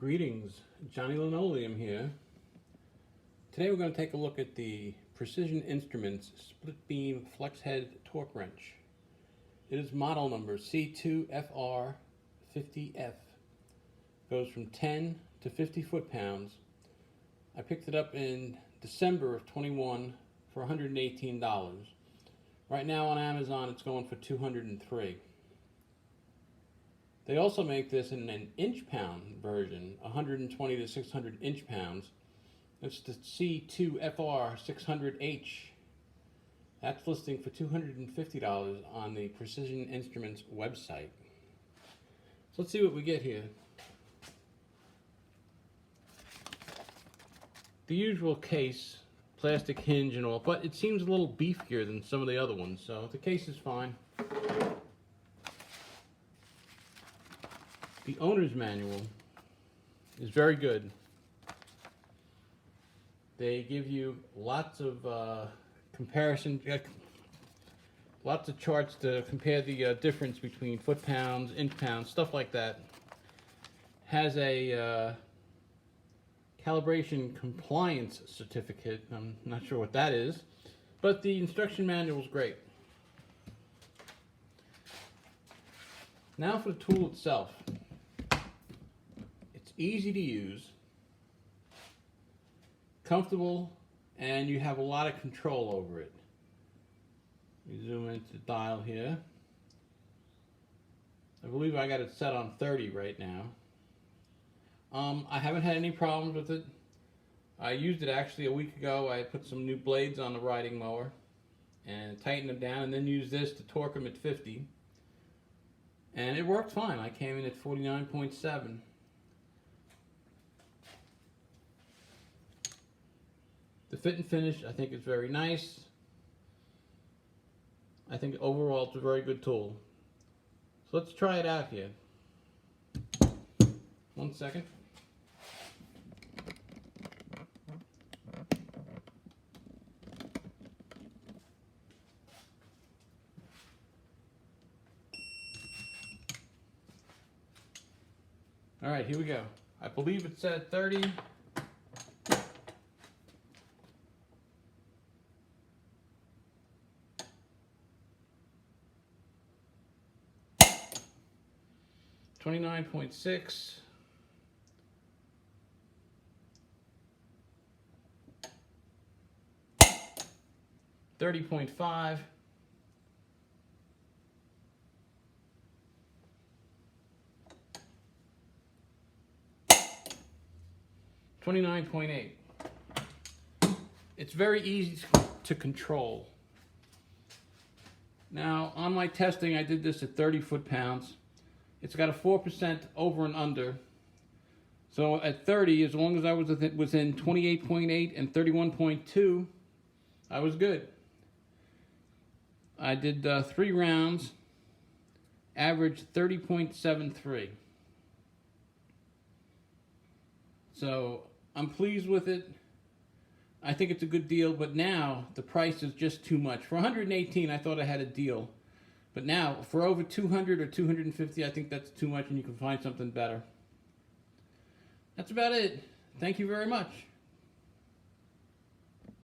Greetings, Johnny Linoleum here. Today we're going to take a look at the Precision Instruments Split Beam Flex Head Torque Wrench. It is model number C2FR50F. Goes from 10 to 50 foot-pounds. I picked it up in December of 21 for $118. Right now on Amazon it's going for $203. They also make this in an inch-pound version, 120 to 600 inch-pounds. It's the C2FR600H. That's listing for $250 on the Precision Instruments website. So let's see what we get here. The usual case, plastic hinge and all, but it seems a little beefier than some of the other ones, so the case is fine. The owner's manual is very good. They give you lots of comparison, lots of charts to compare the difference between foot-pounds, inch-pounds, stuff like that. Has a calibration compliance certificate. I'm not sure what that is, but the instruction manual is great. Now for the tool itself. Easy to use, comfortable, and you have a lot of control over it. You zoom into the dial here. I believe I got it set on 30 right now. I haven't had any problems with it. I used it actually a week ago. I put some new blades on the riding mower and tightened them down, and then used this to torque them at 50. And it worked fine. I came in at 49.7. The fit and finish, I think, is very nice. I think overall it's a very good tool. So let's try it out here. 1 second. All right, here we go. I believe it's at 30. 29.6, 30.5, 29.8. It's very easy to control. Now, on my testing, I did this at 30 foot-pounds. It's got a 4% over and under. So at 30, as long as I was within 28.8 and 31.2, I was good. I did 3 rounds, averaged 30.73. So I'm pleased with it. I think it's a good deal, but now the price is just too much. For $118, I thought I had a deal. But now, for over $200 or $250, I think that's too much, and you can find something better. That's about it. Thank you very much.